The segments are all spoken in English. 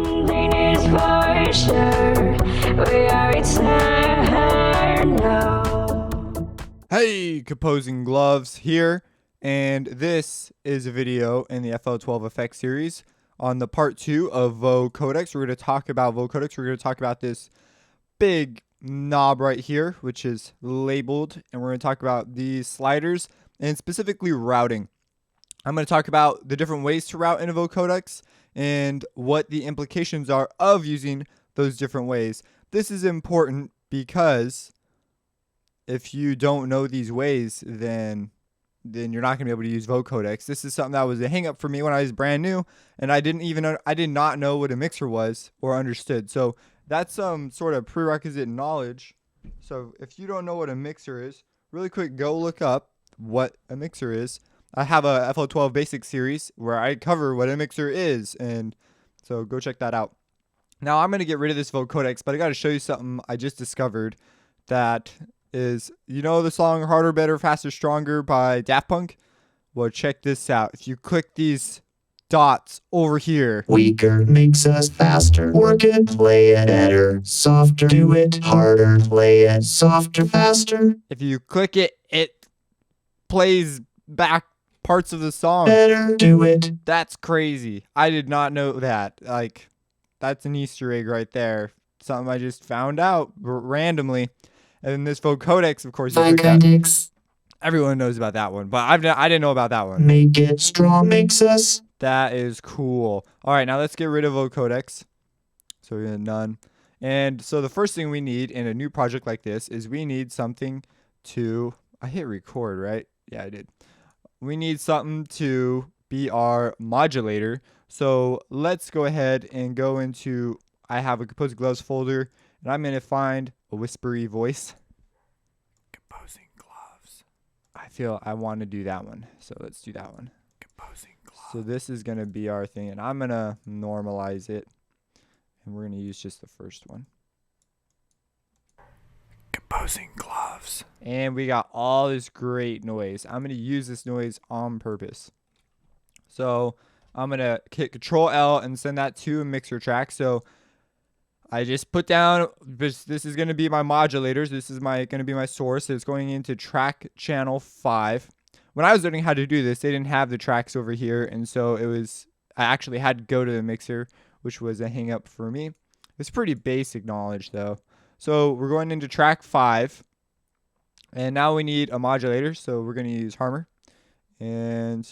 One thing is for sure, we are eternal. Hey, Composing Gloves here, and this is a video in the FL12 Effects series on the part 2 of Vocodex. We're going to talk about Vocodex. We're going to talk about this big knob right here, which is labeled, and we're going to talk about these sliders and specifically routing. I'm going to talk about the different ways to route in a Vocodex and what the implications are of using those different ways. This is important because if you don't know these ways, then you're not going to be able to use Vocodex. This is something that was a hang up for me when I was brand new, and I did not know what a mixer was or understood. So that's some sort of prerequisite knowledge. So if you don't know what a mixer is, really quick, go look up what a mixer is. I have a FL12 basic series where I cover what a mixer is, and so go check that out. Now I'm going to get rid of this Vocodex, but I got to show you something I just discovered that is, you know the song Harder, Better, Faster, Stronger by Daft Punk? Well, check this out. If you click these dots over here. Weaker makes us faster. Work it, play it better. Softer, do it harder. Play it softer, faster. If you click it, it plays back parts of the song. Better, do it. That's crazy. I did not know that. Like, that's an Easter egg right there. Something I just found out randomly. And this Vocodex, of course, Vocodex. Everyone knows about that one, but I didn't know about that one. Make it strong makes us. That is cool. All right, now let's get rid of Vocodex. So we're none. And so the first thing we need in a new project like this is we need something to, I hit record, right? Yeah, I did. We need something to be our modulator. So let's go ahead and go into, I have a Composing Gloves folder, and I'm going to find a whispery voice. Composing Gloves. I feel I want to do that one. So let's do that one. Composing Gloves. So this is going to be our thing, and I'm going to normalize it. And we're going to use just the first one. Composing Gloves. And we got all this great noise. I'm going to use this noise on purpose. So I'm going to hit Control L and send that to a mixer track. So I just put down, this is going to be my modulators. This is going to be my source. It's going into track channel 5. When I was learning how to do this, they didn't have the tracks over here. And so I actually had to go to the mixer, which was a hang up for me. It's pretty basic knowledge though. So we're going into track 5. And now we need a modulator. So we're going to use Harmor. And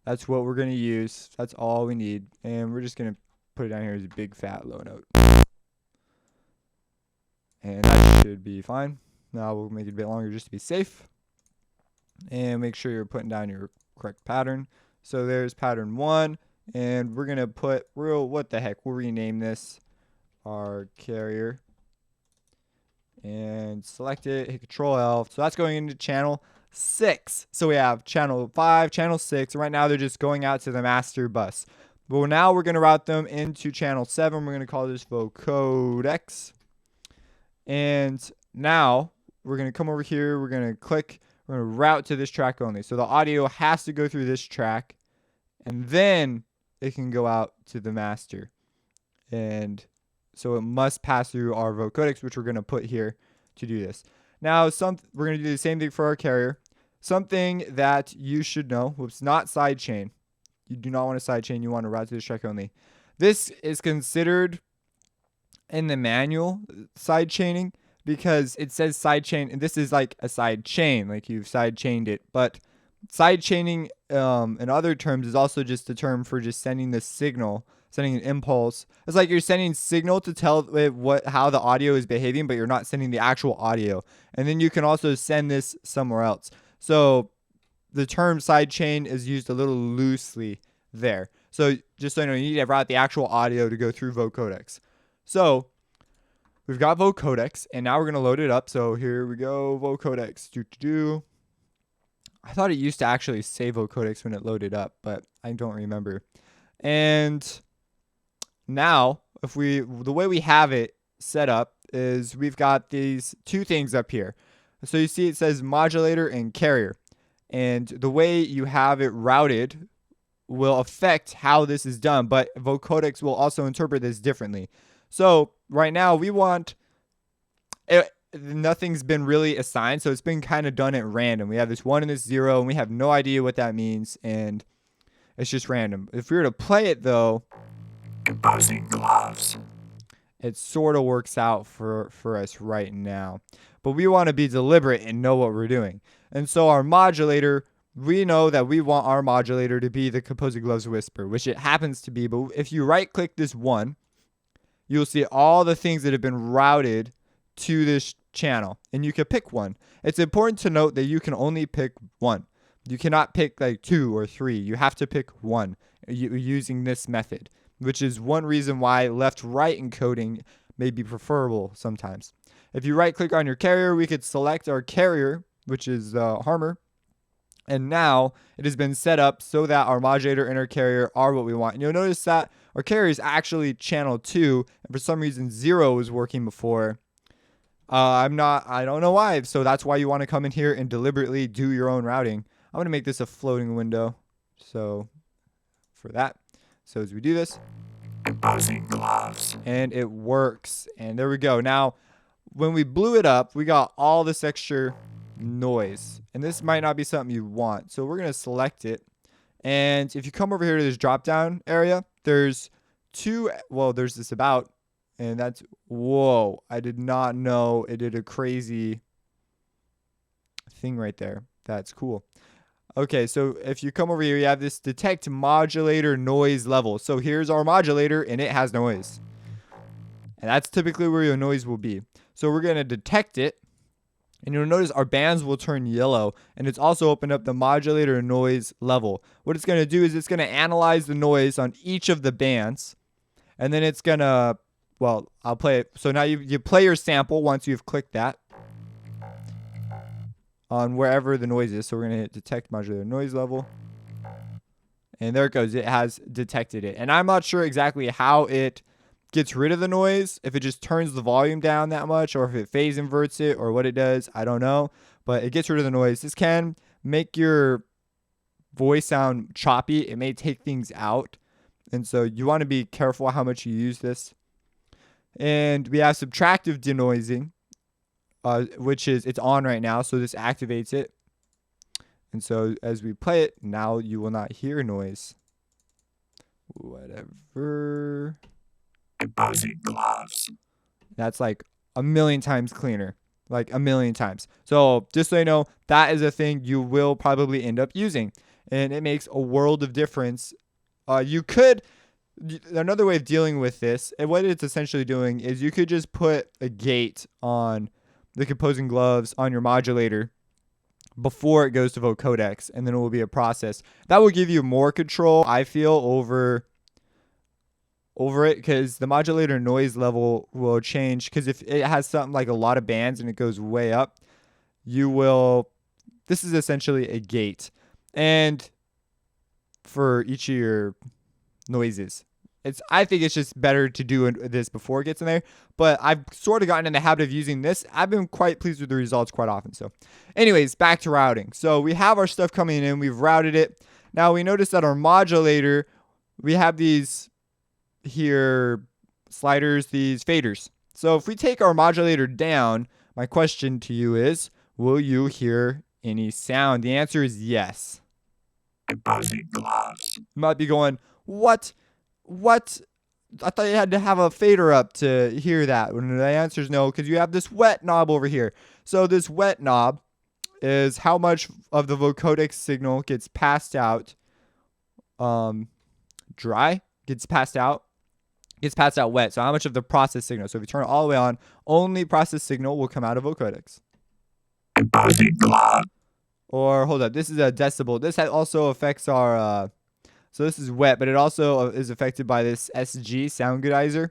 that's what we're going to use. That's all we need. And we're just going to put it down here as a big fat low note. And that should be fine. Now we'll make it a bit longer just to be safe. And make sure you're putting down your correct pattern. So there's pattern 1. And we're going to put, what the heck, we'll rename this our carrier. And select it, hit Control L. So that's going into channel 6. So we have channel 5, channel 6. Right now they're just going out to the master bus. Well, now we're going to route them into channel 7. We're going to call this Vocodex. And now we're going to come over here. We're going to click. We're going to route to this track only. So the audio has to go through this track. And then it can go out to the master. And so it must pass through our Vocodex, which we're going to put here to do this. Now, we're going to do the same thing for our carrier. Something that you should know. Whoops, not sidechain. You do not want to sidechain. You want to route to this track only. This is considered in the manual sidechaining because it says sidechain, and this is like a side chain, like you've sidechained it. But sidechaining, in other terms, is also just a term for just sending the signal, sending an impulse. It's like you're sending signal to tell it how the audio is behaving, but you're not sending the actual audio. And then you can also send this somewhere else. So the term sidechain is used a little loosely there. So just so you know, you need to route the actual audio to go through Vocodex. So we've got Vocodex, and now we're going to load it up. So here we go, Vocodex. I thought it used to actually say Vocodex when it loaded up, but I don't remember. And now, the way we have it set up is we've got these two things up here. So you see it says modulator and carrier. And the way you have it routed will affect how this is done, but Vocodex will also interpret this differently. So right now we want it, nothing's been really assigned, so it's been kind of done at random. We have this 1 and this 0, and we have no idea what that means, and it's just random. If we were to play it though, Composing gloves. it sort of works out for us right now. But we want to be deliberate and know what we're doing. And so our modulator, we know that we want our modulator to be the composing gloves whisper, which it happens to be. But if you right click this one, you'll see all the things that have been routed to this channel, and you can pick one. It's important to note that you can only pick one. You cannot pick like 2 or 3. You have to pick one using this method, which is one reason why left-right encoding may be preferable sometimes. If you right-click on your carrier, we could select our carrier, which is Harmer, and now it has been set up so that our modulator and our carrier are what we want. And you'll notice that our carrier is actually channel 2, and for some reason 0 was working before. I don't know why. So that's why you want to come in here and deliberately do your own routing. I'm going to make this a floating window. So for that, so as we do this, Composing gloves. and it works. And there we go. Now, when we blew it up, we got all this extra noise. And this might not be something you want. So we're going to select it. And if you come over here to this drop down area, there's there's this about. And that's, whoa, I did not know it did a crazy thing right there. That's cool. Okay, so if you come over here, you have this detect modulator noise level. So here's our modulator, and it has noise. And that's typically where your noise will be. So we're going to detect it. And you'll notice our bands will turn yellow. And it's also opened up the modulator noise level. What it's going to do is it's going to analyze the noise on each of the bands. And then it's going to... Well, I'll play it. So now you play your sample once you've clicked that on wherever the noise is. So we're going to hit detect modulator noise level. And there it goes. It has detected it. And I'm not sure exactly how it gets rid of the noise. If it just turns the volume down that much, or if it phase inverts it, or what it does. I don't know. But it gets rid of the noise. This can make your voice sound choppy. It may take things out. And so you want to be careful how much you use this. And we have subtractive denoising, which is, it's on right now, so this activates it. And so as we play it, now you will not hear noise. Whatever. Composing gloves. That's like a million times cleaner. Like a million times. So just so you know, that is a thing you will probably end up using. And it makes a world of difference. Another way of dealing with this, and what it's essentially doing, is you could just put a gate on the composing gloves on your modulator before it goes to Vocodex, and then it will be a process. That will give you more control, I feel, over it, because the modulator noise level will change. Because if it has something like a lot of bands and it goes way up, this is essentially a gate. And for each of your noises, I think it's just better to do this before it gets in there, but I've sort of gotten in the habit of using this. I've been quite pleased with the results quite often. So anyways, back to routing. So we have our stuff coming in, we've routed it. Now we notice that our modulator, we have these here sliders, these faders. So if we take our modulator down, my question to you is, will you hear any sound? The answer is yes. Composing gloves. You might be going, what? I thought you had to have a fader up to hear that. And the answer is no, because you have this wet knob over here. So this wet knob is how much of the Vocodex signal gets passed out dry, gets passed out wet. So how much of the process signal. So if you turn it all the way on, only process signal will come out of Vocodex. Composing gloves. Or hold up, this is a decibel. This also affects our... So this is wet, but it also is affected by this SG Sound Goodizer.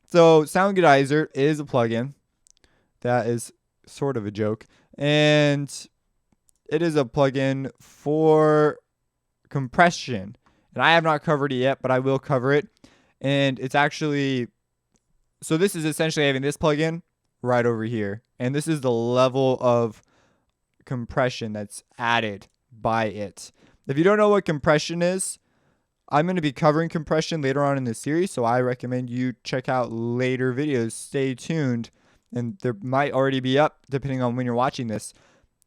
So Sound Goodizer is a plugin that is sort of a joke, and it is a plugin for compression. And I have not covered it yet, but I will cover it. And it's actually, so this is essentially having this plugin right over here, and this is the level of compression that's added by it. If you don't know what compression is, I'm going to be covering compression later on in this series, so I recommend you check out later videos. Stay tuned, and there might already be up depending on when you're watching this,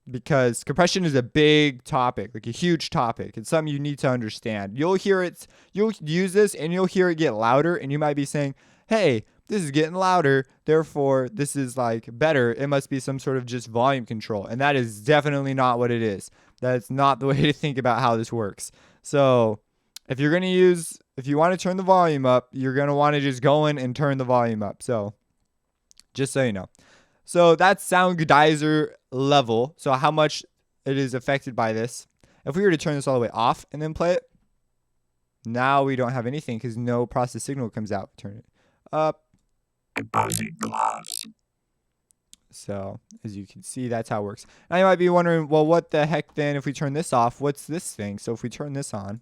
because compression is a big topic, like a huge topic. It's something you need to understand. You'll hear it, you'll use this, and you'll hear it get louder, and you might be saying, hey, this is getting louder, therefore this is like better. It must be some sort of just volume control, and that is definitely not what it is. That's not the way to think about how this works. So if you're going to use, if you want to turn the volume up, you're going to want to just go in and turn the volume up. So just so you know. So that's sound goodizer level. So how much it is affected by this. If we were to turn this all the way off and then play it, now we don't have anything because no process signal comes out. Turn it up. Composing gloves. So as you can see, that's how it works. Now you might be wondering, well, what the heck then if we turn this off? What's this thing? So if we turn this on,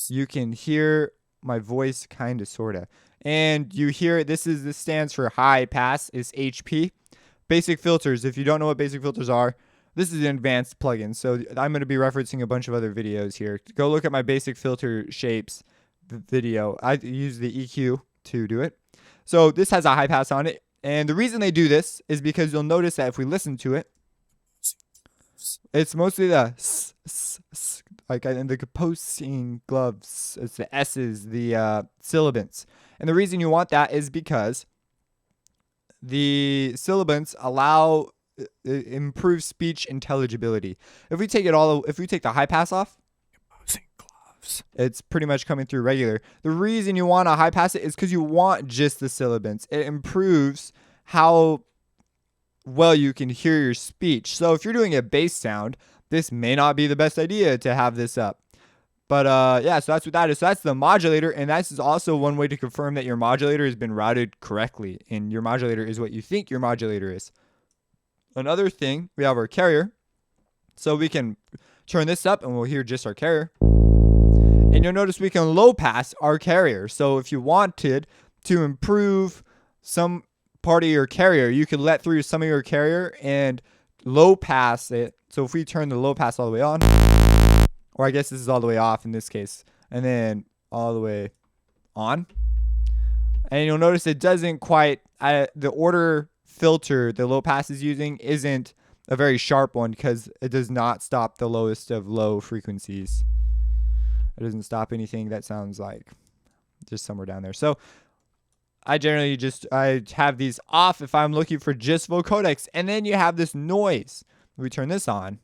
you can hear my voice kind of, sort of. And you hear it. This stands for high pass. It's HP. Basic filters. If you don't know what basic filters are, this is an advanced plugin. So I'm going to be referencing a bunch of other videos here. Go look at my basic filter shapes video. I use the EQ to do it. So this has a high pass on it. And the reason they do this is because you'll notice that if we listen to it, it's mostly the like in the composing gloves. It's the S's, the sibilants. And the reason you want that is because the sibilants allow improve speech intelligibility. If we take the high pass off, it's pretty much coming through regular. The reason you want to high pass it is because you want just the sibilants. It improves how well you can hear your speech. So if you're doing a bass sound, this may not be the best idea to have this up. But yeah, so that's what that is. So that's the modulator, and this is also one way to confirm that your modulator has been routed correctly, and your modulator is what you think your modulator is. Another thing, we have our carrier. So we can turn this up, and we'll hear just our carrier. And you'll notice we can low pass our carrier. So if you wanted to improve some part of your carrier, you could let through some of your carrier and low pass it. So if we turn the low pass all the way on, or I guess this is all the way off in this case, and then all the way on, and you'll notice it doesn't quite, the order filter the low pass is using isn't a very sharp one because it does not stop the lowest of low frequencies. It doesn't stop anything that sounds like just somewhere down there. So I generally I have these off if I'm looking for just Vocodex. And then you have this noise. We turn this on.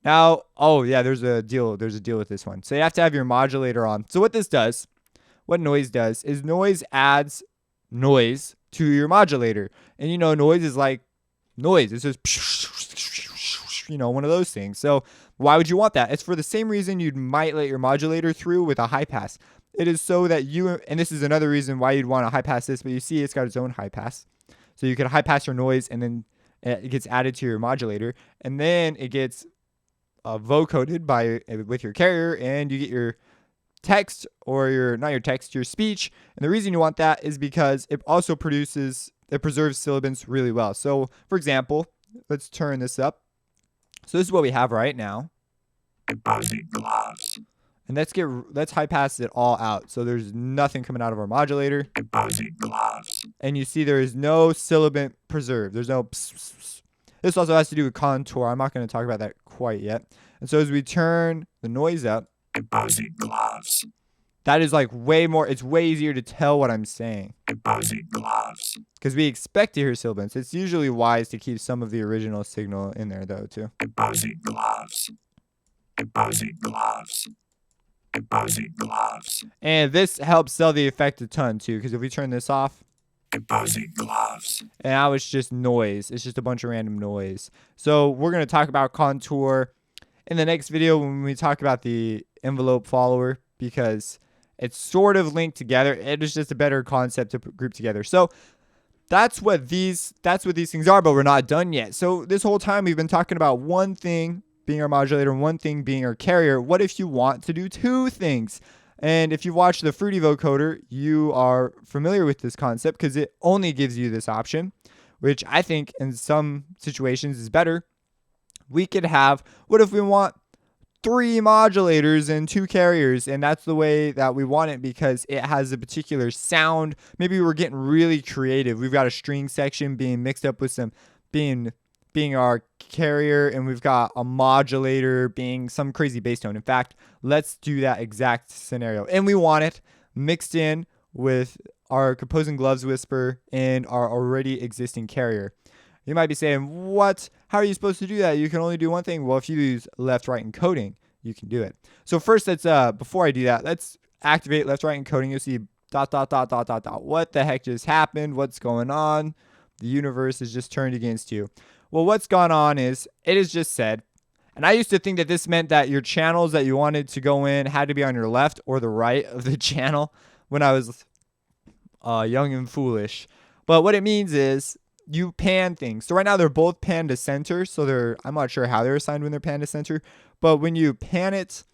Now, oh yeah, there's a deal with this one. So you have to have your modulator on. So what this does, what noise does, is noise adds noise to your modulator. And you know, noise is like noise. It's just, you know, one of those things. So why would you want that? It's for the same reason you might let your modulator through with a high pass. It is so that and this is another reason why you'd want to high pass this, but you see it's got its own high pass. So you can high pass your noise, and then it gets added to your modulator, and then it gets vocoded with your carrier, and you get your text, or your speech. And the reason you want that is because it also preserves sibilants really well. So for example, let's turn this up. So this is what we have right now. Composing gloves. And let's high pass it all out. So there's nothing coming out of our modulator. Composing gloves. And you see there is no sibilant preserved. There's no pss, pss, pss. This also has to do with contour. I'm not going to talk about that quite yet. And so as we turn the noise up, Composing gloves. that is like way more, it's way easier to tell what I'm saying. Composing gloves. Because we expect to hear sibilants. It's usually wise to keep some of the original signal in there though too. Composing gloves. Composing gloves. Composing gloves. And this helps sell the effect a ton too, because if we turn this off, Composing gloves. and now it's just noise. It's just a bunch of random noise. So we're going to talk about contour in the next video when we talk about the envelope follower, because it's sort of linked together. It is just a better concept to group together. So that's what these things are, but we're not done yet. So this whole time we've been talking about one thing being our modulator and one thing being our carrier. What if you want to do two things? And if you watch the Fruity Vocoder, you are familiar with this concept because it only gives you this option, which I think in some situations is better. we could have, what if we want 3 modulators and 2 carriers, and that's the way that we want it because it has a particular sound. Maybe we're getting really creative. We've got a string section being mixed up with some being our carrier, and we've got a modulator being some crazy bass tone. In fact, let's do that exact scenario, and we want it mixed in with our composing gloves whisper and our already existing carrier. You might be saying, what? How are you supposed to do that? You can only do one thing. Well, if you use left, right encoding, you can do it. So first, let's before I do that, let's activate left, right encoding. You'll see ... What the heck just happened? What's going on? The universe is just turned against you. Well, what's gone on is it is just said, and I used to think that this meant that your channels that you wanted to go in had to be on your left or the right of the channel when I was young and foolish. But what it means is you pan things. So right now they're both panned to center. So I'm not sure how they're assigned when they're panned to center. But when you pan it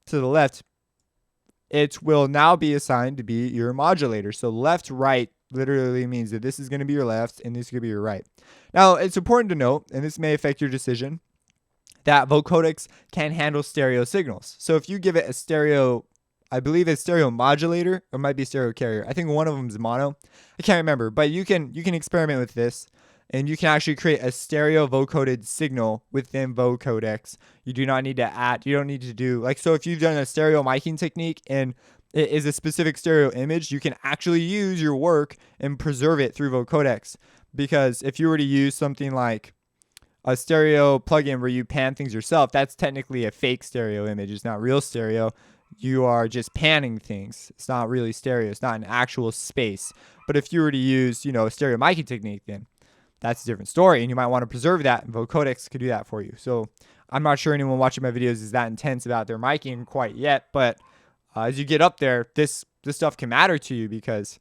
to the left, it will now be assigned to be your modulator. So left, right literally means that this is going to be your left and this is going to be your right. Now, it's important to note, and this may affect your decision, that Vocodex can handle stereo signals. So if you give it a stereo, I believe it's stereo modulator, or it might be stereo carrier. I think one of them is mono. I can't remember, but you can experiment with this, and you can actually create a stereo vocoded signal within Vocodex. You do not need to add, you don't need to do, like, so if you've done a stereo miking technique and it is a specific stereo image, you can actually use your work and preserve it through Vocodex. Because if you were to use something like a stereo plugin where you pan things yourself, that's technically a fake stereo image. It's not real stereo. You are just panning things. It's not really stereo. It's not an actual space. But if you were to use, a stereo miking technique, then that's a different story. And you might want to preserve that, and Vocodex could do that for you. So I'm not sure anyone watching my videos is that intense about their miking quite yet. But as you get up there, this stuff can matter to you because,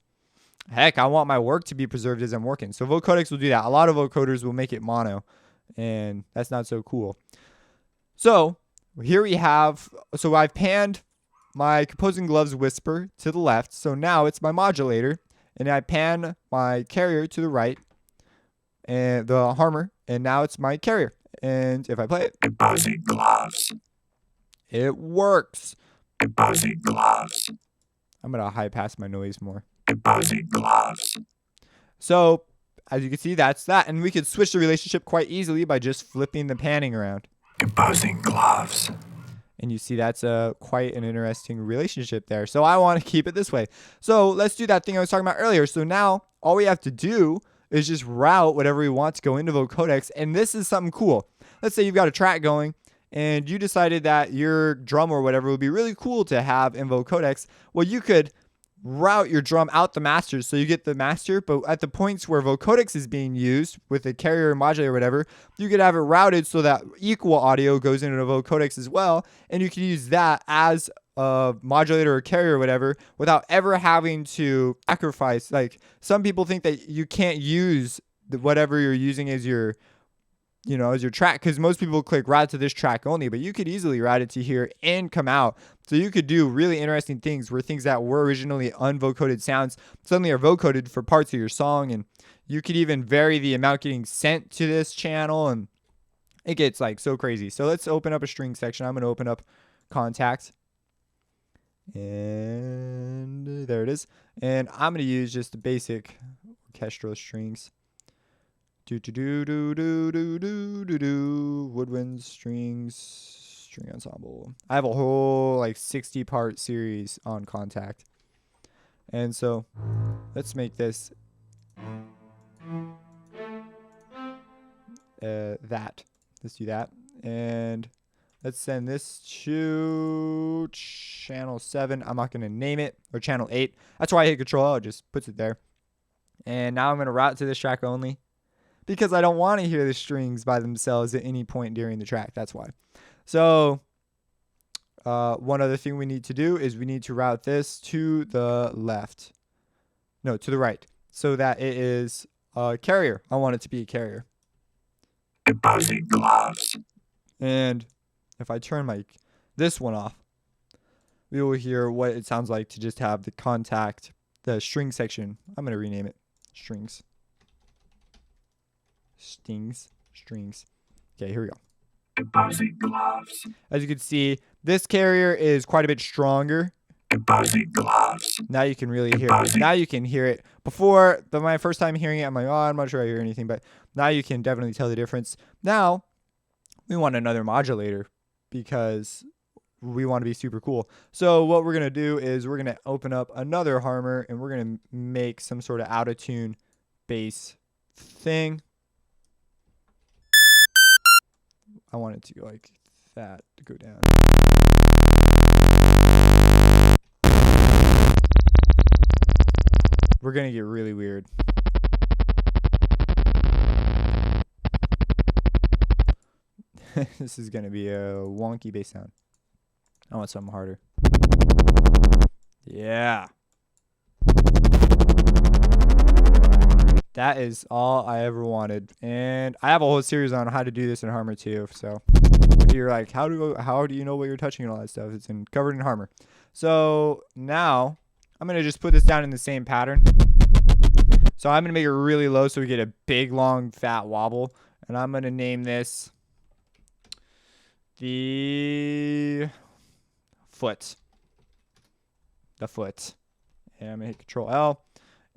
heck, I want my work to be preserved as I'm working. So Vocodex will do that. A lot of vocoders will make it mono, and that's not so cool. So here we have, so I've panned my composing gloves whisper to the left. So now it's my modulator, and I pan my carrier to the right, and the harmor, and now it's my carrier. And if I play it, Composing gloves. it works. Composing gloves. I'm going to high pass my noise more. Composing gloves. So as you can see, that's that. And we could switch the relationship quite easily by just flipping the panning around. Composing gloves. And you see that's quite an interesting relationship there. So I want to keep it this way. So let's do that thing I was talking about earlier. So now all we have to do is just route whatever we want to go into Vocodex. And this is something cool. Let's say you've got a track going and you decided that your drum or whatever would be really cool to have in Vocodex. Well, you could route your drum out the master so you get the master, but at the points where Vocodex is being used with the carrier or modulator or whatever, you could have it routed so that equal audio goes into the Vocodex as well, and you can use that as a modulator or carrier or whatever without ever having to sacrifice. Like, some people think that you can't use whatever you're using as your as your track, because most people click route to this track only, but you could easily route it to here and come out. So you could do really interesting things where things that were originally unvocoded sounds suddenly are vocoded for parts of your song, and you could even vary the amount getting sent to this channel, and it gets like so crazy. So let's open up a string section. I'm going to open up contact, and there it is. And I'm going to use just the basic orchestral strings. Woodwind strings, string ensemble. I have a whole like 60-part series on contact. And so let's make this that. Let's do that. And let's send this to channel 7. I'm not going to name it, or channel 8. That's why I hit control. It just puts it there. And now I'm going to route to this track only, because I don't want to hear the strings by themselves at any point during the track. That's why. So one other thing we need to do is we need to route this to the left. No, to the right. So that it is a carrier. I want it to be a carrier. Composing gloves. And if I turn this one off, we will hear what it sounds like to just have the contact, the string section. I'm going to rename it strings. Strings. Okay, here we go. Composite gloves. As you can see, this carrier is quite a bit stronger. Composite gloves. Now you can really hear it. Now you can hear it. Before, my first time hearing it, I'm like, oh, I'm not sure I hear anything. But now you can definitely tell the difference. Now, we want another modulator because we want to be super cool. So what we're going to do is we're going to open up another harmor and we're going to make some sort of out-of-tune bass thing. I want it to go like that to go down. We're going to get really weird. This is going to be a wonky bass sound. I want something harder. Yeah. That is all I ever wanted. And I have a whole series on how to do this in Harmor too. So if you're like, how do you know what you're touching and all that stuff? It's covered in Harmor. So now I'm going to just put this down in the same pattern. So I'm going to make it really low so we get a big, long, fat wobble. And I'm going to name this the foot. The foot. And I'm going to hit Control L.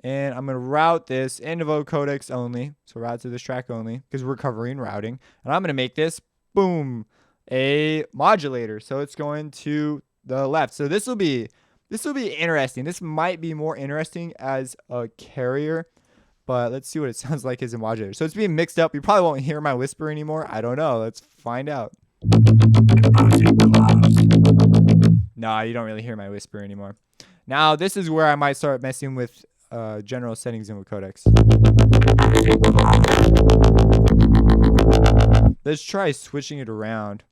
And I'm going to route this into Vocodex only. So route to this track only because we're covering routing. And I'm going to make this, boom, a modulator. So it's going to the left. So this will be interesting. This might be more interesting as a carrier. But let's see what it sounds like as a modulator. So it's being mixed up. You probably won't hear my whisper anymore. I don't know. Let's find out. Nah, you don't really hear my whisper anymore. Now, this is where I might start messing with general settings in Vocodex. Let's try switching it around.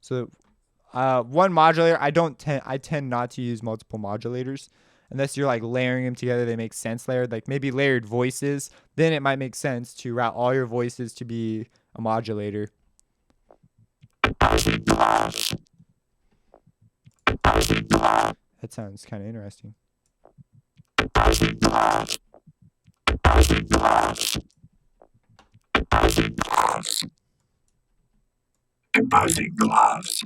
So, one modulator, I tend not to use multiple modulators. Unless you're like layering them together, they make sense layered. Like maybe layered voices, then it might make sense to route all your voices to be a modulator. That sounds kind of interesting. Composite gloves. Composite gloves.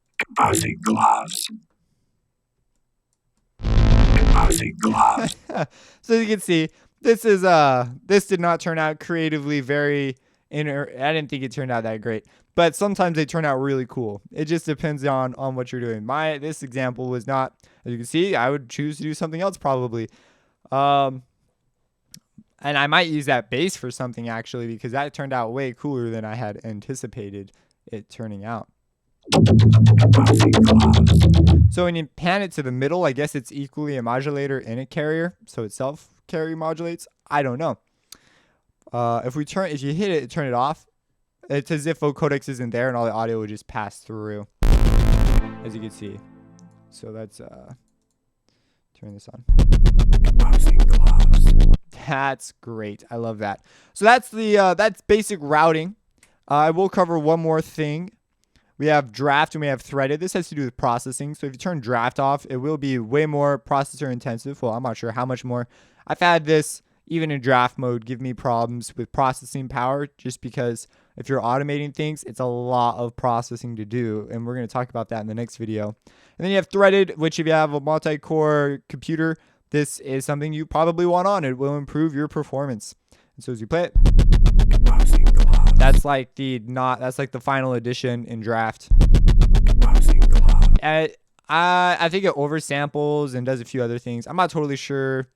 Composite gloves. So you can see, this did not turn out creatively very I didn't think it turned out that great. But sometimes they turn out really cool. It just depends on what you're doing. This example was not, as you can see, I would choose to do something else probably. And I might use that bass for something actually because that turned out way cooler than I had anticipated it turning out. So when you pan it to the middle, I guess it's equally a modulator and a carrier. So itself carry modulates. I don't know. If you hit it, turn it off. It's as if Vocodex isn't there and all the audio would just pass through, as you can see. So that's turn this on. That's great. I love that. So that's that's basic routing. I will cover one more thing. We have draft and we have threaded. This has to do with processing. So if you turn draft off, it will be way more processor intensive. Well, I'm not sure how much more. I've had this, even in draft mode, give me problems with processing power just because if you're automating things, it's a lot of processing to do. And we're going to talk about that in the next video. And then you have threaded, which if you have a multi-core computer, this is something you probably want on. It will improve your performance. And so as you play it, that's like the final edition in draft. I think it oversamples and does a few other things. I'm not totally sure.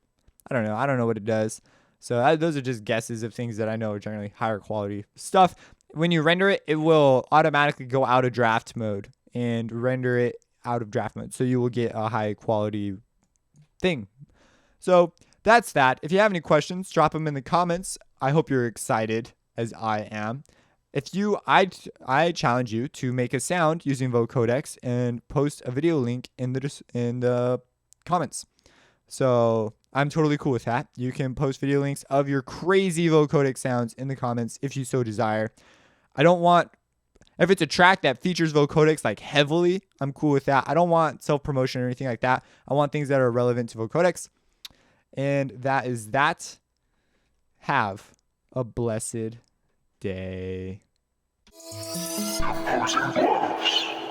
I don't know what it does. So those are just guesses of things that I know are generally higher quality stuff. When you render it, it will automatically go out of draft mode and render it out of draft mode. So you will get a high quality thing. So that's that. If you have any questions, drop them in the comments. I hope you're excited as I am. I challenge you to make a sound using Vocodex and post a video link in the comments. So I'm totally cool with that. You can post video links of your crazy Vocodex sounds in the comments if you so desire. If it's a track that features Vocodex like heavily, I'm cool with that. I don't want self-promotion or anything like that. I want things that are relevant to Vocodex. And that is that. Have a blessed day. Opposing wolves.